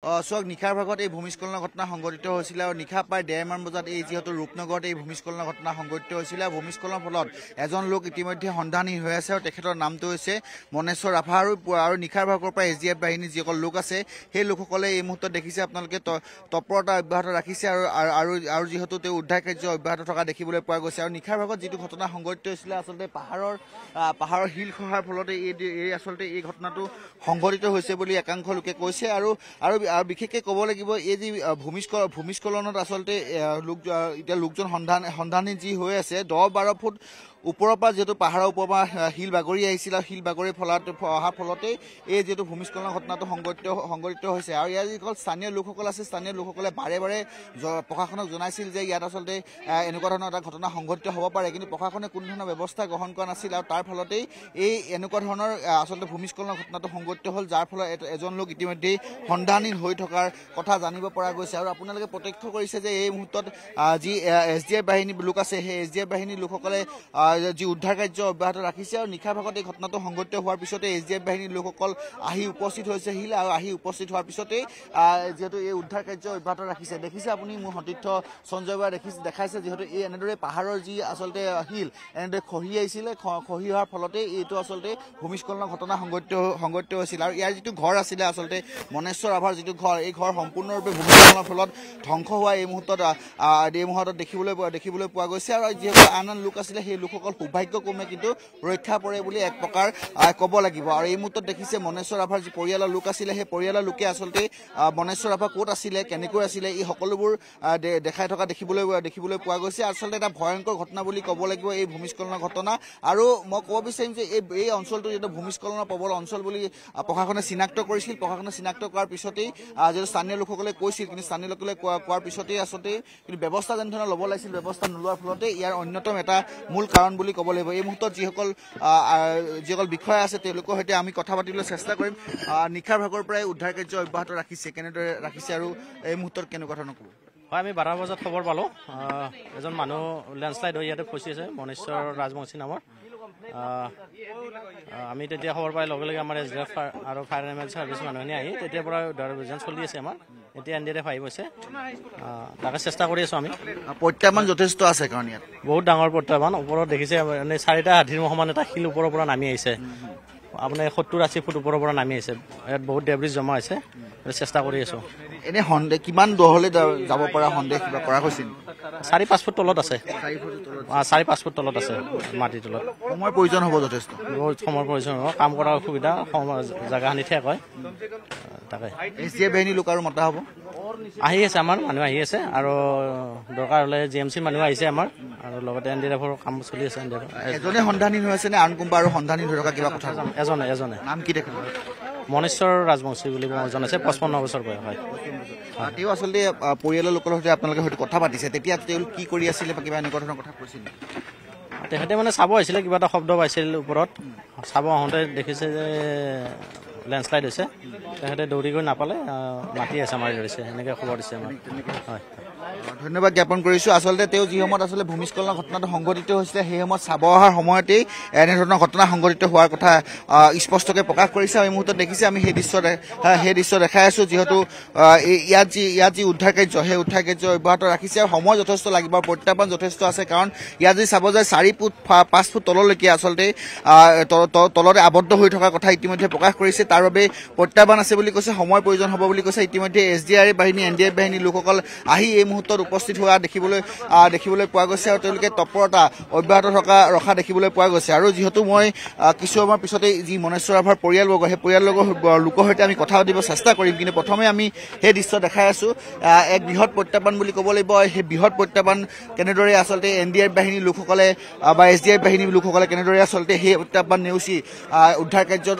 চক নিশাৰ ভাগত এই ভূমিস্খলনৰ ঘটনা সংঘটিত হৈছিল আৰু নিশা প্ৰায় 1:30 মান বজাত এই যিহেতু ৰূপনগৰত এই ভূমিস্খলনৰ ঘটনা সংঘটিত হৈছিল আৰু ভূমিস্খলনৰ ফলত এজন লোক ইতিমধ্যে সন্ধানহীন হৈ আছে আৰু তেখেতৰ নামটো হৈছে মনেশ্বৰ ৰাভা আৰু নিশাৰ ভাগৰ পৰা SDF বাহিনী যিসকল লোক আছে সেই লোকসকলে এই মুহূৰ্তত দেখিছে আপোনালোকে তৎপৰতা অব্যাহত ৰাখিছে আৰু যিহেতু তেওঁ উদ্ধাৰ কাৰ্য অব্যাহত থকা দেখিবলৈ পোৱা গৈছে আৰু নিশাৰ ভাগত যিটো ঘটনা সংঘটিত হৈছিল আচলতে পাহাৰৰ শিল খহাৰ ফলতে আচলতে এই ঘটনাটো সংঘটিত হৈছে বুলি একাংশ লোকে কৈছে আৰু বিশেষকৈ ক'ব লাগিব এই যি ভূমিস্খলনত আচলতে এতিয়া লোকজন সন্ধানী যি হৈ আছে 10-12 ফুট ওপৰৰ পৰা যিহেতু পাহাৰৰ ওপৰৰ পৰা শিল বাগৰি আহিছিল আৰু শিল বাগৰি অহাৰ ফলতে এই যিহেতু ভূমিস্খলনৰ ঘটনাটো সংঘটিত হৈছে আৰু ইয়াৰ যিসকল স্থানীয় লোকসকল আছে স্থানীয় লোকসকলে বাৰে বাৰে প্ৰশাসনক জনাইছিল যে ইয়াত আচলতে এনেকুৱা ধৰণৰ এটা ঘটনা সংঘটিত হ'ব পাৰে, কিন্তু প্ৰশাসনে কোনো ধৰণৰ ব্যৱস্থা গ্ৰহণ কৰা নাছিল আৰু তাৰ ফলতেই এই এনেকুৱা ধৰণৰ আচলতে ভূমিস্খলনৰ ঘটনাটো সংঘটিত হ'ল, যাৰ ফলত এজন লোক ইতিমধ্যেই সন্ধানহীন হৈ থকাৰ কথা জানিব পৰা গৈছে। আৰু আপোনালোকে প্ৰত্যক্ষ কৰিছে যে এই মুহূৰ্তত যি SDF বাহিনী লোক আছে সেই SDF বাহিনীৰ লোকসকলে যি উদ্ধাৰ কাৰ্য অব্যাহত ৰাখিছে আৰু নিশা ভাগত এই ঘটনাটো সংঘটিত হোৱাৰ পিছতে SDF বাহিনীৰ লোকসকল আহি উপস্থিত হৈছে আৰু আহি উপস্থিত হোৱাৰ পিছতেই যিহেতু এই উদ্ধাৰ কাৰ্য অব্যাহত ৰাখিছে। দেখিছে আপুনি মোৰ সতীৰ্থ সঞ্জয় বাই দেখাইছে যিহেতু এই এনেদৰে পাহাৰৰ যি আচলতে শিল এনেদৰে খহি আহিছিলে, খহি অহাৰ ফলতে এইটো আচলতে ভূমিস্খলনৰ ঘটনা সংঘটিত হৈছিল আৰু ইয়াৰ যিটো ঘৰ আছিলে আচলতে মনেশ্বৰ ৰাভাৰ যিটো ঘৰ, এই ঘৰ সম্পূৰ্ণৰূপে ভূমিস্খলনৰ ফলত ধ্বংস হোৱা এই মুহূৰ্তত দেখিবলৈ পোৱা গৈছে আৰু যিহেতু আন লোক আছিলে সেই লোকসকল সৌভাগ্যক্ৰমে কিন্তু ৰক্ষা পৰে বুলি এক প্ৰকাৰ ক'ব লাগিব। আৰু এই মুহূৰ্তত দেখিছে মনেশ্বৰ ৰাভাৰ যি পৰিয়ালৰ লোক আছিলে সেই পৰিয়ালৰ লোকে আচলতে মনেশ্বৰ ৰাভা ক'ত আছিলে, কেনেকৈ আছিলে, এই সকলোবোৰ দেখাই থকা দেখিবলৈ পোৱা গৈছে। আচলতে এটা ভয়ংকৰ ঘটনা বুলি ক'ব লাগিব এই ভূমিস্খলনৰ ঘটনা। আৰু মই ক'ব বিচাৰিম যে এই অঞ্চলটো যিহেতু ভূমিস্খলনৰ প্ৰবল অঞ্চল বুলি প্ৰশাসনে চিনাক্ত কৰিছিল, প্ৰশাসনে চিনাক্ত কৰাৰ পিছতেই যিহেতু স্থানীয় লোকসকলে কৈছিল, কিন্তু স্থানীয় লোকসকলে কোৱাৰ পিছতেই আচলতে কিন্তু ব্যৱস্থা যেনে ধৰণৰ ল'ব লাগিছিল ব্যৱস্থা নোলোৱাৰ ফলতে ইয়াৰ অন্যতম এটা মূল কাৰণ বুলি ক'ব লাগিব। এই মুহূৰ্তত যিসকল বিষয়া আছে তেওঁলোকৰ সৈতে আমি কথা পাতিবলৈ চেষ্টা কৰিম। নিশাৰ ভাগৰ পৰাই উদ্ধাৰ কাৰ্য অব্যাহত ৰাখিছে, কেনেদৰে ৰাখিছে আৰু এই মুহূৰ্তত কেনেকুৱা ধৰণৰ ক'ব? হয়, আমি 12 বজাত খবৰ পালোঁ এজন মানুহ লেণ্ডশ্লাইড হৈ ইয়াতে ফচি আছে, মনেশ্বৰ ৰাজবংশী নামৰ। আমি তেতিয়া খবৰ পাই লগে লগে আমাৰ SDF আৰু ফায়াৰ এম্বুলেন্স চাৰ্ভিচ মানুহখিনি আহি তেতিয়াৰ পৰা উদ্ধাৰ অভিযান চলি আছে আমাৰ। এতিয়া NDRF আহি গৈছে, তাকে চেষ্টা কৰি আছোঁ আমি। প্ৰত্যাহ্বান যথেষ্ট আছে কাৰণ ইয়াত বহুত ডাঙৰ প্ৰত্যাহ্বান। ওপৰত দেখিছে মানে 4টা হাতীৰ সমান এটা শিল ওপৰৰ পৰা নামি আহিছে, আপোনাৰ 70-80 ফুট ওপৰৰ পৰা নামি আহিছে। ইয়াত বহুত ডেব্ৰিজ জমা হৈছে, চেষ্টা কৰি আছোঁ। এনে সন্দেহ কিমান দহলৈ যাব পৰা সন্দেহ কিবা কৰা হৈছে? 4-5 ফুট তলত আছে, 4-5 ফুট তলত আছে মাটিৰ তলত। সময়ৰ প্ৰয়োজন হ'ব যথেষ্ট, বহুত সময়ৰ প্ৰয়োজন হ'ব, কাম কৰাৰ অসুবিধা, জেগাখিনি ঠেক হয়। তাকে SDF বাহিনী লোক আৰু মতা হ'ব, আহি আছে, আমাৰ মানুহ আহি আছে আৰু দৰকাৰ হ'লে GMC মানুহ আহিছে আমাৰ, আৰু লগতে NDRFৰ কাম চলি আছে। এজনে সন্ধানহীন হৈ আছে নে আন কোনোবা আৰু সন্ধানহীন হৈ থকা কিবা কথা? এজনে নাম কি তেখেতৰ? মনেশ্বৰ ৰাজবংশী বুলি এজন আছে, 55 বছৰ বয়স হয়। তেওঁ আচলতে পৰিয়ালৰ লোকৰ সৈতে আপোনালোকে হয়তো কথা পাতিছে, তেতিয়া তেওঁলোক কি কৰি আছিলে বা কিবা এনেকুৱা ধৰণৰ কথা কৈছিল? তেখেতে মানে চাব আহিছিলে, কিবা এটা শব্দ পাইছিল ওপৰত, চাব আহোঁতে দেখিছে যে লেণ্ডশ্লাইড হৈছে। তেখেতে দৌৰি গৈ নাপালে, মাতি আছে, মাৰি ধৰিছে, সেনেকৈ খবৰ দিছে আমাৰ। হয়, ধন্যবাদ জ্ঞাপন কৰিছোঁ। আচলতে তেওঁ যি সময়ত আচলতে ভূমিস্খলনৰ ঘটনাটো সংঘটিত হৈছিলে সেই সময়ত চাব অহাৰ সময়তেই এনেধৰণৰ ঘটনা সংঘটিত হোৱাৰ কথা স্পষ্টকৈ প্ৰকাশ কৰিছে। এই মুহূৰ্তত দেখিছে আমি সেই দৃশ্য দেখাই আছোঁ, যিহেতু ইয়াত যি উদ্ধাৰ কাৰ্য সেই উদ্ধাৰ কাৰ্য অব্যাহত ৰাখিছে আৰু সময় যথেষ্ট লাগিব, প্ৰত্যাহ্বান যথেষ্ট আছে। কাৰণ ইয়াত যদি চাব যায় 4-5 ফুট তললৈকে আচলতে তলতে আবদ্ধ হৈ থকাৰ কথা ইতিমধ্যে প্ৰকাশ কৰিছে। তাৰ বাবে প্ৰত্যাহ্বান আছে বুলি কৈছে, সময় প্ৰয়োজন হ'ব বুলি কৈছে। ইতিমধ্যে SDRF বাহিনী, NDRF বাহিনীৰ লোকসকল আহি এই মুহূৰ্তত উপস্থিত হোৱা দেখিবলৈ পোৱা গৈছে আৰু তেওঁলোকে তৎপৰতা অব্যাহত ৰখা দেখিবলৈ পোৱা গৈছে। আৰু যিহেতু মই কিছু সময়ৰ পিছতে যি মনেশ্বৰ ৰাভাৰ পৰিয়ালবৰ্গ সেই লোকৰ সৈতে আমি কথা পাতিব চেষ্টা কৰিম, কিন্তু প্ৰথমে আমি সেই দৃশ্য দেখাই আছোঁ। এক বৃহৎ প্ৰত্যাহ্বান বুলি ক'ব লাগিব। সেই বৃহৎ প্ৰত্যাহ্বান কেনেদৰে আচলতে NDRF বাহিনীৰ লোকসকলে বা SDF বাহিনীৰ লোকসকলে কেনেদৰে আচলতে সেই প্ৰত্যাহ্বান নেওচি উদ্ধাৰ কাৰ্যত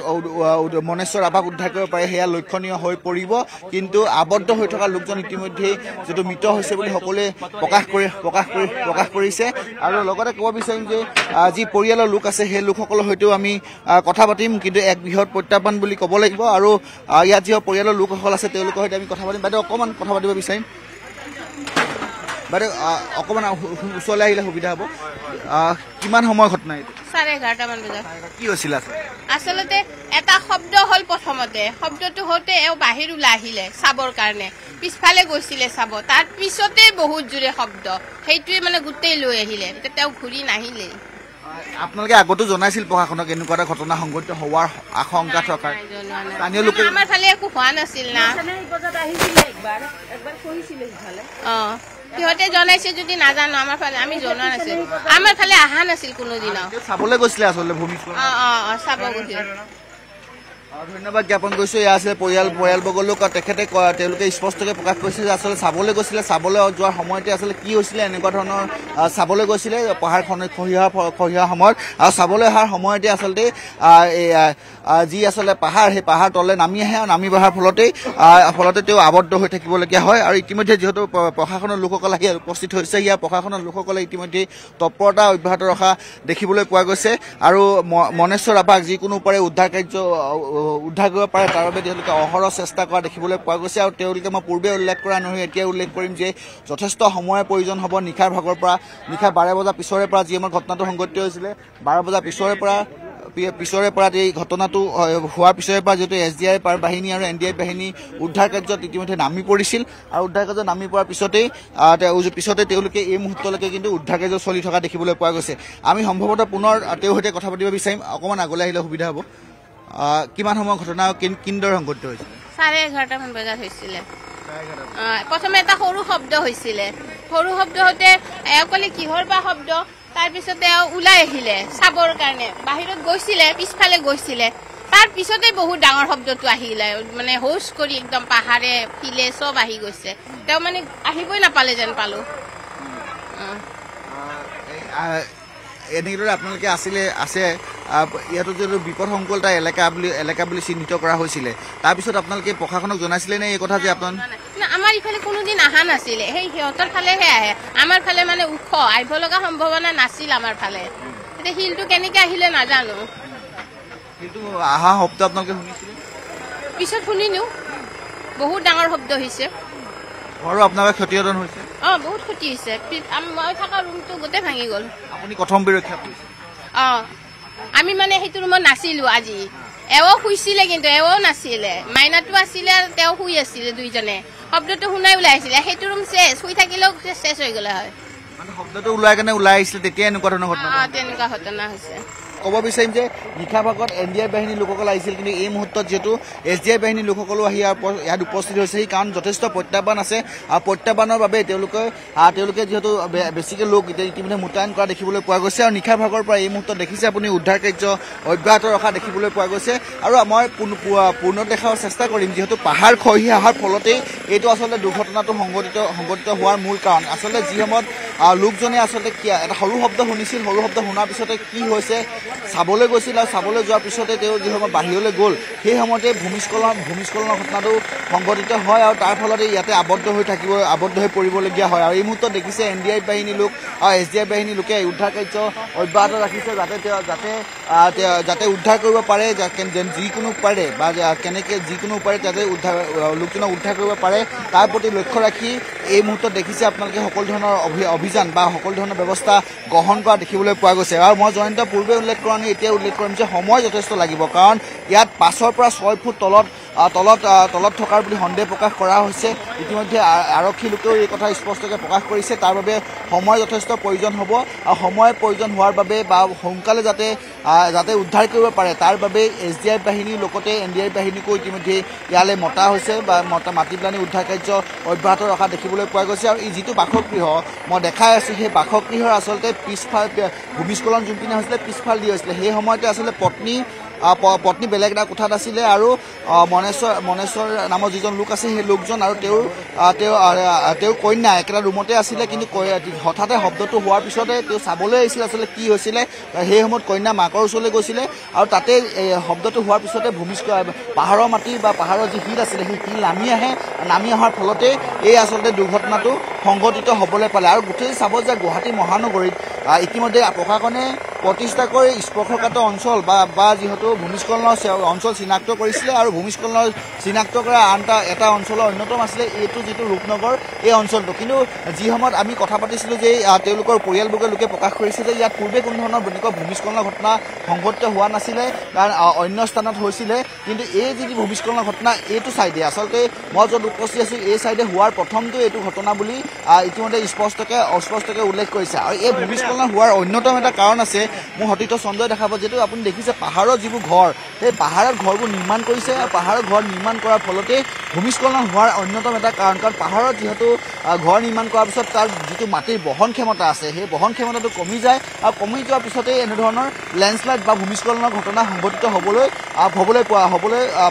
মনেশ্বৰ ৰাভাক উদ্ধাৰ কৰিব পাৰে সেয়া লক্ষণীয় হৈ পৰিব। কিন্তু আবদ্ধ হৈ থকা লোকজন ইতিমধ্যে যিটো মৃত হৈছে বুলি সকলোৱে প্ৰকাশ কৰিছে। আৰু লগতে ক'ব বিচাৰিম যে যি পৰিয়ালৰ লোক আছে সেই লোকসকলৰ সৈতেও আমি কথা পাতিম, কিন্তু এক বৃহৎ প্ৰত্যাহ্বান বুলি ক'ব লাগিব। আৰু ইয়াত যি পৰিয়ালৰ লোকসকল আছে তেওঁলোকৰ সৈতে আমি কথা পাতিম। বাইদেউ অকণমান কথা পাতিব বিচাৰিম। বাইদেউ অকণমান ওচৰলৈ আহিলে সুবিধা হ'ব কিমান সময় ঘটনা এইটো 11:30 বজাত কি হৈছিল আচলতে এটা শব্দ হ'ল প্ৰথমতে শব্দটো হওঁতে এওঁ বাহিৰ ওলাই আহিলে চাবৰ কাৰণে পিছফালে গৈছিলে চাব তাৰ পিছতে বহুত জোৰে শব্দ সেইটোৱে মানে গোটেই লৈ আহিলে এতিয়া তেওঁ ঘূৰি নাহিলে আপোনালোকে আগতো জনাইছিল প্ৰশাসনক এনেকুৱা এটা ঘটনা সংঘটিত হোৱাৰ আশংকা থকাৰ স্থানীয় লোকে আমাৰ ফালে একো হোৱা নাছিল না সিহঁতে জনাইছে যদি নাজানো আমাৰ ফালে আমি জনোৱা নাছিল আমাৰ ফালে অহা নাছিল কোনোদিনো চাবলৈ গৈছিলে আচলতে ভূমিস্খলন চাব গৈছিল ধন্যবাদ জ্ঞাপন কৰিছো এয়া আছে পৰিয়ালবৰ্গলোক তেখেতে তেওঁলোকে স্পষ্টকৈ প্ৰকাশ কৰিছে যে আচলতে চাবলৈ গৈছিলে চাবলৈ যোৱাৰ সময়তে আচলতে কি হৈছিলে এনেকুৱা ধৰণৰ চাবলৈ গৈছিলে পাহাৰখন খহি অহা সময়ত আৰু চাবলৈ অহাৰ সময়তে আচলতে যি আচলতে পাহাৰ সেই পাহাৰ তললৈ নামি আহে আৰু নামি অহাৰ ফলতে তেওঁ আবদ্ধ হৈ থাকিবলগীয়া হয় আৰু ইতিমধ্যে যিহেতু প্ৰশাসনৰ লোকসকল আহি উপস্থিত হৈছে ইয়াৰ প্ৰশাসনৰ লোকসকলে ইতিমধ্যে তৎপৰতা অব্যাহত ৰখা দেখিবলৈ পোৱা গৈছে আৰু মনেশ্বৰ আবাক যিকোনো উপায়ে উদ্ধাৰ কৰিব পাৰে তাৰ বাবে তেওঁলোকে অহৰহ চেষ্টা কৰা দেখিবলৈ পোৱা গৈছে আৰু তেওঁলোকে মই পূৰ্বে উল্লেখ কৰা নহয় এতিয়া উল্লেখ কৰিম যে যথেষ্ট সময়ৰ প্ৰয়োজন হ'ব নিশাৰ ভাগৰ পৰা নিশা 12 বজাৰ পিছৰে পৰা যি আমাৰ ঘটনাটো সংঘটিত হৈছিলে 12 বজাৰ পিছৰে পৰা এই ঘটনাটো হোৱাৰ পিছৰে পৰা যিহেতু SDI বাহিনী আৰু NDI বাহিনী উদ্ধাৰ কাৰ্যত ইতিমধ্যে নামি পৰিছিল আৰু উদ্ধাৰ কাৰ্যত নামি পৰাৰ পিছতে তেওঁলোকে এই মুহূৰ্তলৈকে কিন্তু উদ্ধাৰ কাৰ্য চলি থকা দেখিবলৈ পোৱা গৈছে আমি সম্ভৱতঃ পুনৰ তেওঁৰ সৈতে কথা পাতিব বিচাৰিম অকণমান আগলৈ আহিলে সুবিধা হ'ব কিমান সময় ঘটনা কিন্দৰ সংঘটিত হৈছিল 11:30 বজাত হৈছিলে প্ৰথমে এটা সৰু শব্দ হৈছিলে সৰু শব্দ হওঁতে ক'লে কিহৰ বা শব্দ তাৰপিছতে ওলাই আহিলে চাবৰ কাৰণে বাহিৰত গৈছিলে পিছফালে গৈছিলে তাৰ পিছতে বহুত ডাঙৰ শব্দটো আহিলে মানে হোচ কৰি একদম পাহাৰে শিলে চব আহি গৈছে তেওঁ মানে আহিবই নাপালে যেন পালো এনেদৰে আপোনালোকে আছে ইয়াতো যিহেতু বিপদসংকুল এটা এলেকা বুলি চিহ্নিত কৰা হৈছিলে তাৰপিছত আপোনালোকে প্ৰশাসনক জনাইছিলে নে এই কথা যে আমাৰ ইফালে কোনোদিন অহা নাছিলে সেই সিহঁতৰ ফালেহে আহে আমাৰ ফালে মানে ওখ আহিব লগা সম্ভাৱনা নাছিল আমাৰ ফালে এতিয়া শিলটো কেনেকে আহিলে নাজানো কিন্তু অহা শব্দ আপোনালোকে শুনিছিলে পিছত শুনিলো বহুত ডাঙৰ শব্দ হৈছে ঘৰো আপোনালোকৰ ক্ষতিসাধন হৈছে বহুত ক্ষতি হৈছে মই থকা ৰুমটো গোটেই ভাঙি গ'ল আপুনি প্ৰথম বিৰক্ষা কৰিছে আমি মানে সেইটো ৰুমত নাছিলো আজি এও শুইছিলে কিন্তু এও নাছিলে মাইনাটো আছিলে আৰু তেওঁ শুই আছিলে দুইজনে শব্দটো শুনাই ওলাই আহিছিলে সেইটো ৰুম চেছ শুই থাকিলেও চেছ হৈ গ'লে হয় মানে শব্দটো ওলাই কেনে ওলাই আহিছিলে তেতিয়া এনেকুৱা ধৰণৰ ঘটনা তেনেকুৱা ঘটনা হৈছে ক'ব বিচাৰিম যে নিশা ভাগত NDI বাহিনীৰ লোকসকল আহিছিল কিন্তু এই মুহূৰ্তত যিহেতু SDI বাহিনীৰ লোকসকলো আহি ইয়াত উপস্থিত হৈছে সেই কাৰণ যথেষ্ট প্ৰত্যাহ্বান আছে আৰু প্ৰত্যাহ্বানৰ বাবে তেওঁলোকে যিহেতু বেছিকৈ লোক ইতিমধ্যে মোতায়েন কৰা দেখিবলৈ পোৱা গৈছে আৰু নিশা ভাগৰ পৰা এই মুহূৰ্তত দেখিছে আপুনি উদ্ধাৰ কাৰ্য অব্যাহত ৰখা দেখিবলৈ পোৱা গৈছে আৰু মই পুনৰ দেখাৰ চেষ্টা কৰিম যিহেতু পাহাৰ খহি অহাৰ ফলতেই এইটো আচলতে দুৰ্ঘটনাটো সংঘটিত হোৱাৰ মূল কাৰণ আচলতে যি সময়ত লোকজনে আচলতে এটা সৰু শব্দ শুনিছিল সৰু শব্দ শুনাৰ পিছতে কি হৈছে চাবলৈ গৈছিল আৰু চাবলৈ যোৱাৰ পিছতে তেওঁ যি সময়ত বাহিৰলৈ গ'ল সেই সময়তে ভূমিস্খলনৰ ঘটনাটো সংঘটিত হয় আৰু তাৰ ফলতে ইয়াতে আবদ্ধ হৈ পৰিবলগীয়া হয় আৰু এই মুহূৰ্তত দেখিছে NDI বাহিনীৰ লোক আৰু SDI বাহিনীৰ লোকে উদ্ধাৰ কাৰ্য অব্যাহত ৰাখিছে যাতে উদ্ধাৰ কৰিব পাৰে যিকোনো পাৰে বা কেনেকৈ যিকোনো উপায়ে যাতে লোকজনক উদ্ধাৰ কৰিব পাৰে তাৰ প্ৰতি লক্ষ্য ৰাখি এই মুহূৰ্তত দেখিছে আপোনালোকে সকলো ধৰণৰ অভিযান বা সকলো ধৰণৰ ব্যৱস্থা গ্ৰহণ কৰা দেখিবলৈ পোৱা গৈছে আৰু মই জয়ন্ত পূৰ্বে উল্লেখ কৰা নাই এতিয়া উল্লেখ কৰিম যে সময় যথেষ্ট লাগিব কাৰণ ইয়াত 5 পৰা 6 ফুট তলত থকাৰ বুলি সন্দেহ প্ৰকাশ কৰা হৈছে ইতিমধ্যে আৰক্ষী লোকেও এই কথা স্পষ্টকৈ প্ৰকাশ কৰিছে তাৰ বাবে সময় যথেষ্ট প্ৰয়োজন হ'ব আৰু সময় প্ৰয়োজন হোৱাৰ বাবে বা সোনকালে যাতে উদ্ধাৰ কৰিব পাৰে তাৰ বাবে SDI বাহিনীৰ লগতে NDI বাহিনীকো ইতিমধ্যে ইয়ালৈ মতা হৈছে বা মাতি পেলানি উদ্ধাৰ কাৰ্য অব্যাহত ৰখা দেখিবলৈ পোৱা গৈছে আৰু এই যিটো বাসগৃহ মই দেখাই আছোঁ সেই বাসগৃহৰ আচলতে পিছফাল ভূমিস্খলন যোনপিনে হৈছিলে পিছফাল দি হৈছিলে সেই সময়তে আচলতে পত্নী বেলেগ এটা কোঠাত আছিলে আৰু মনেশ্বৰ নামৰ যিজন লোক আছে সেই লোকজন আৰু তেওঁৰ কন্যা একেটা ৰুমতে আছিলে কিন্তু হঠাতে শব্দটো হোৱাৰ পিছতে তেওঁ চাবলৈ আহিছিল আচলতে কি হৈছিলে সেই সময়ত কন্যা মাকৰ ওচৰলৈ গৈছিলে আৰু তাতে শব্দটো হোৱাৰ পিছতে পাহাৰৰ মাটি বা পাহাৰৰ যি শিল আছিলে সেই শিল নামি অহাৰ ফলতে এই আচলতে দুৰ্ঘটনাটো সংঘটিত হ'বলৈ পালে আৰু গোটেই চাব যে গুৱাহাটী মহানগৰীত ইতিমধ্যে প্ৰশাসনে প্ৰতিষ্ঠাকৈ স্পৰ্শকাতৰ অঞ্চল বা যিহেতু ভূমিস্খলনৰ অঞ্চল চিনাক্ত কৰিছিলে আৰু ভূমিস্খলনৰ চিনাক্ত কৰা আন এটা অঞ্চলৰ অন্যতম আছিলে এইটো যিটো ৰূপনগৰ এই অঞ্চলটো। কিন্তু যি সময়ত আমি কথা পাতিছিলোঁ যে তেওঁলোকৰ পৰিয়ালবৰ্গৰ লোকে প্ৰকাশ কৰিছে যে ইয়াত পূৰ্বে কোনো ধৰণৰ এনেকুৱা ভূমিস্খলনৰ ঘটনা সংঘটিত হোৱা নাছিলে, কাৰণ অন্য স্থানত হৈছিলে। কিন্তু এই যি ভূমিস্খলনৰ ঘটনা এইটো চাইডে আচলতে মই য'ত উপস্থিত আছোঁ এই চাইডে হোৱাৰ প্ৰথমটো এইটো ঘটনা বুলি ইতিমধ্যে অস্পষ্টকৈ উল্লেখ কৰিছে। আৰু এই ভূমিস্খলন হোৱাৰ অন্যতম এটা কাৰণ আছে, মোৰ সতীৰ্থ চন্দ্ৰই দেখাব, যিহেতু আপুনি দেখিছে পাহাৰৰ যিবোৰ ঘৰ, সেই পাহাৰত ঘৰবোৰ নিৰ্মাণ কৰিছে আৰু পাহাৰৰ ঘৰ নিৰ্মাণ কৰাৰ ফলতে ভূমিস্খলন হোৱাৰ অন্যতম এটা কাৰণ। কাৰণ পাহাৰত যিহেতু ঘৰ নিৰ্মাণ কৰাৰ পিছত তাৰ যিটো মাটিৰ বহন ক্ষমতা আছে সেই বহন ক্ষমতাটো কমি যায় আৰু কমি যোৱাৰ পিছতে এনেধৰণৰ লেণ্ডশ্লাইড বা ভূমিস্খলনৰ ঘটনা সংঘটিত হ'বলৈ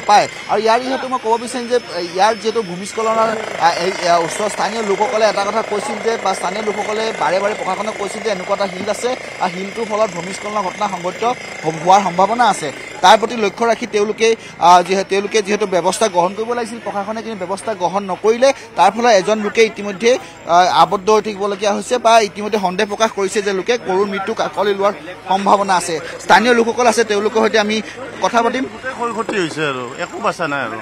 পায়। আৰু ইয়াৰ যিহেতু মই ক'ব বিচাৰিম যে ইয়াৰ যিহেতু ভূমিস্খলনৰ ওচৰৰ স্থানীয় লোকসকলে এটা কথা কৈছিল যে বা স্থানীয় লোকসকলে বাৰে বাৰে প্ৰশাসনক কৈছিল যে এনেকুৱা এটা শিল আছে আৰু শিলটোৰ ফলত ভূমিস্খলনৰ ঘটনা সংঘটিত হোৱাৰ সম্ভাৱনা আছে। তাৰ প্ৰতি লক্ষ্য ৰাখি তেওঁলোকে যিহেতু ব্যৱস্থা গ্ৰহণ কৰিব লাগিছিল, প্ৰশাসনে কিন্তু ব্যৱস্থা গ্ৰহণ নকৰিলে। তাৰ ফলত এজন লোকে ইতিমধ্যে আবদ্ধ হৈ থাকিবলগীয়া হৈছে বা ইতিমধ্যে সন্দেহ প্ৰকাশ কৰিছে যে লোকে কৰুণ মৃত্যুক আঁকোৱালি লোৱাৰ সম্ভাৱনা আছে। স্থানীয় লোকসকল আছে, তেওঁলোকৰ সৈতে আমি কথা পাতিম। ক্ষতি হৈছে আৰু একো বাচা নাই আৰু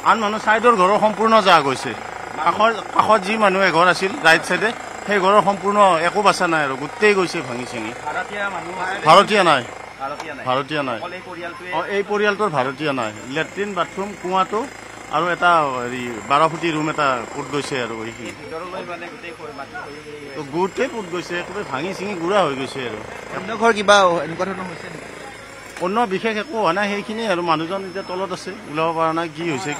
আন মানুহ চাইডৰ ঘৰৰ সম্পূৰ্ণ যা গৈছে। কাষত যি মানুহ এঘৰ আছিল ৰাইট চাইডে সেই ঘৰৰ সম্পূৰ্ণ একো বাচা নাই আৰু গোটেই গৈছে ভাঙি চিঙি। ভাৰতীয় নাই এই পৰিয়ালটোৰ ভাৰতীয় নাই। লেট্ৰিন বাথৰুম কুঁৱাটো আৰু এটা হেৰি 12 ফুটি ৰুম এটা পুত গৈছে আৰু এইখিনি গোটেই পুত গৈছে, একেবাৰে ভাঙি চিঙি গুড়া হৈ গৈছে। আৰু অন্য ঘৰ কিবা এনেকুৱা ধৰণৰ হৈছে নেকি? অন্য বিশেষ একো হোৱা নাই, সেইখিনি আৰু মানুহজন এতিয়া তলত আছে, ওলাব পৰা নাই। কি হৈছে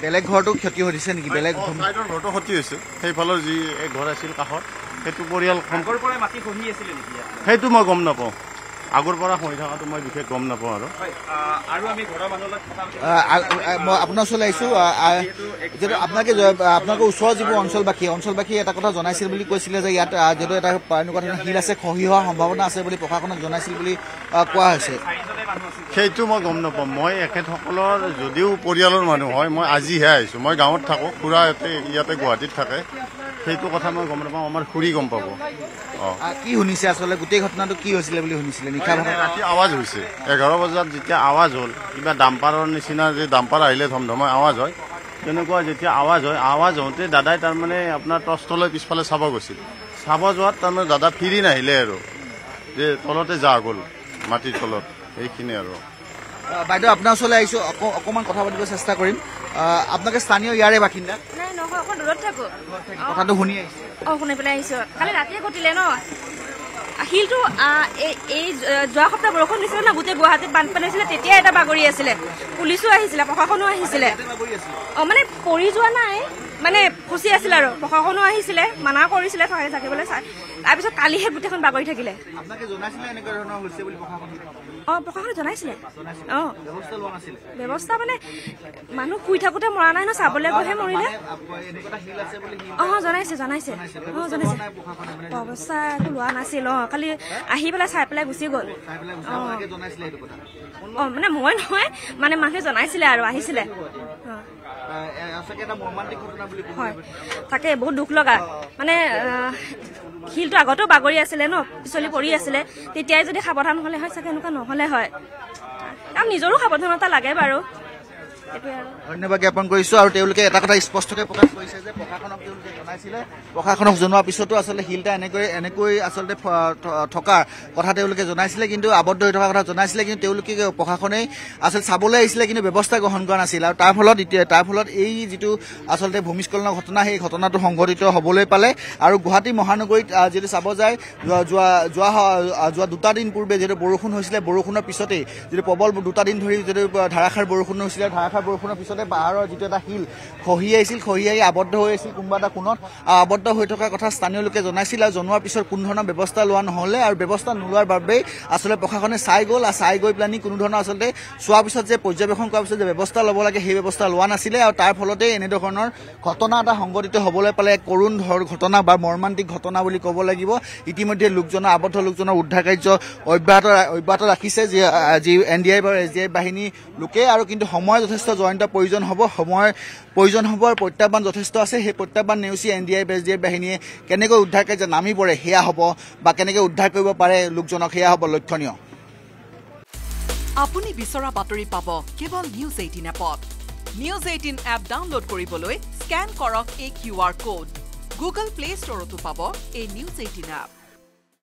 বেলেগ ঘৰটো ক্ষতি হৈছে নেকি? বেলেগ চাইডৰ ঘৰটো ক্ষতি হৈছে। সেইফালৰ যি এক ঘৰ আছিল কাষত সেইটো পৰিয়াল মাটি খহি আছিলে নেকি? সেইটো মই গম নাপাওঁ, আগৰ পৰা হৈ থকাটো মই বিশেষ গম নাপাওঁ। আৰু আমি ঘৰৰ মানুহৰ লগত মই আপোনাৰ ওচৰলৈ আহিছোঁ। যিহেতু আপোনালোকৰ ওচৰৰ যিবোৰ অঞ্চলবাসী এটা কথা জনাইছিল বুলি কৈছিলে যে ইয়াত যিহেতু এটা এনেকুৱা ধৰণৰ শিল আছে, খহি হোৱাৰ সম্ভাৱনা আছে বুলি প্ৰশাসনক জনাইছিল বুলি কোৱা হৈছে। সেইটো মই গম নাপাওঁ। মই এখেতসকলৰ যদিও পৰিয়ালৰ মানুহ হয়, মই আজিহে আহিছোঁ। মই গাঁৱত থাকোঁ, খুৰা ইয়াতে গুৱাহাটীত থাকে। সেইটো কথা মই গম নাপাওঁ, আমাৰ খুৰী গম পাব। কি শুনিছে আচলতে গোটেই ঘটনাটো কি হৈছিলে বুলি শুনিছিলে? নিশা ৰাতি আৱাজ হৈছে 11 বজাত যেতিয়া আৱাজ হ'ল, কিবা ডাম্পাৰৰ নিচিনা যে ডাম্পাৰ আহিলে ধমধমাই আৱাজ হয়, তেনেকুৱা যেতিয়া আৱাজ হওঁতে দাদাই তাৰমানে আপোনাৰ টৰ্চলৈ পিছফালে চাব গৈছিল। চাব যোৱাত তাৰমানে দাদা ফিৰি নাহিলে আৰু যে তলতে যা গ'ল মাটিৰ তলত, সেইখিনি আৰু। বাইদেউ আপোনাৰ ওচৰলৈ আহিছোঁ, অকণমান কথা পাতিব চেষ্টা কৰিম। আপোনালোকে স্থানীয় ইয়াৰে বাসিন্দা? নাই নহয়, অকণ দূৰত থাকো। কথাটো শুনি আহিছে? শুনি পেলাই আহিছো। কালি ৰাতিয়ে ঘটিলে ন শিলটো। এই যোৱা সপ্তাহ বৰষুণ দিছিলে ন, গোটেই গুৱাহাটীত বানপানী হৈছিলে, তেতিয়া এটা বাগৰি আছিলে। পুলিচো আহিছিলে, প্ৰশাসনো আহিছিলে। মানে পৰি যোৱা নাই, মানে ফচি আছিল আৰু প্ৰশাসনো আহিছিলে, মানা কৰিছিলে থাকিবলৈ চাই। তাৰপিছত কালিহে গোটেইখন বাগৰি থাকিলে। প্ৰশাসনে জনাইছিলে। ব্যৱস্থা মানে মানুহ শুই থাকোতে মৰা নাই ন, চাবলৈ গৈহে মৰিলে। জনাইছে। ব্যৱস্থা একো লোৱা নাছিল। খালি আহি পেলাই চাই পেলাই গুচি গ'ল। মানে মই নহয়, মানে মানুহে জনাইছিলে আৰু আহিছিলে। হয়, তাকে বহুত দুখ লগা। মানে শিলটো আগতেও বাগৰি আছিলে ন, পিছলি পৰি আছিলে। তেতিয়াই যদি সাৱধান হলে হয় চাগে এনেকুৱা নহলে হয়। কাৰণ নিজৰো সাৱধানতা লাগে বাৰু। ধন্যবাদ জ্ঞাপন কৰিছোঁ। আৰু তেওঁলোকে এটা কথা স্পষ্টকৈ প্ৰকাশ কৰিছে যে প্ৰশাসনক তেওঁলোকে জনাইছিলে, প্ৰশাসনক জনোৱাৰ পিছতো আচলতে শিলটা এনেকৈ আচলতে থকাৰ কথা তেওঁলোকে জনাইছিলে, কিন্তু আবদ্ধ হৈ থকাৰ কথা জনাইছিলে। কিন্তু তেওঁলোকে প্ৰশাসনে আচলতে চাবলৈ আহিছিলে, কিন্তু ব্যৱস্থা গ্ৰহণ কৰা নাছিল। আৰু তাৰ ফলত এই যিটো আচলতে ভূমিস্খলনৰ ঘটনা, সেই ঘটনাটো সংঘটিত হ'বলৈ পালে। আৰু গুৱাহাটী মহানগৰীত যদি চাব যায়, যোৱা 2টা দিন পূৰ্বে যিহেতু বৰষুণ হৈছিলে, বৰষুণৰ পিছতেই যিটো প্ৰবল 2টা দিন ধৰি যদি ধাৰাসাৰ বৰষুণ হৈছিলে, ধাৰাসাৰ বৰষুণৰ পিছতে পাহাৰৰ যিটো এটা শিল খহি আহি আবদ্ধ হৈ আছিল কোনোবা এটা কোণত। আবদ্ধ হৈ থকাৰ কথা স্থানীয় লোকে জনাইছিল। আৰু জনোৱাৰ পিছত কোনো ধৰণৰ ব্যৱস্থা লোৱা নহ'লে, আৰু ব্যৱস্থা নোলোৱাৰ বাবেই আচলতে প্ৰশাসনে চাই গ'ল। আৰু চাই গৈ পেলানি কোনো ধৰণৰ আচলতে চোৱাৰ পিছত যে পৰ্যবেক্ষণ কৰাৰ পিছত যে ব্যৱস্থা ল'ব লাগে, সেই ব্যৱস্থা লোৱা নাছিলে। আৰু তাৰ ফলতে এনেধৰণৰ ঘটনা এটা সংঘটিত হ'বলৈ পালে, কৰুণ ঘটনা বা মৰ্মান্তিক ঘটনা বুলি ক'ব লাগিব। ইতিমধ্যে আবদ্ধ লোকজনৰ উদ্ধাৰ কাৰ্য অব্যাহত ৰাখিছে যি NDI বা SDI বাহিনী লোকে। আৰু কিন্তু সময় যথেষ্ট যথেষ্ট জয়ন্ত প্ৰয়োজন হ'ব সময়ৰ প্ৰয়োজন হ'ব আৰু প্ৰত্যাহ্বান যথেষ্ট আছে সেই প্ৰত্যাহ্বান নেওচি NDRF SDF বাহিনীয়ে কেনেকৈ উদ্ধাৰ কাৰ্য নামি পৰে সেয়া হ'ব বা কেনেকৈ উদ্ধাৰ কৰিব পাৰে লোকজনক সেয়া হ'ব লক্ষণীয় আপুনি বিচৰা বাতৰি পাব কেৱল নিউজ 18 এপত নিউজ 18 এপ ডাউনলোড কৰিবলৈ স্ক্যান কৰক এই QR কোড গুগল প্লে ষ্টৰতো পাব এই নিউজ 18 এপ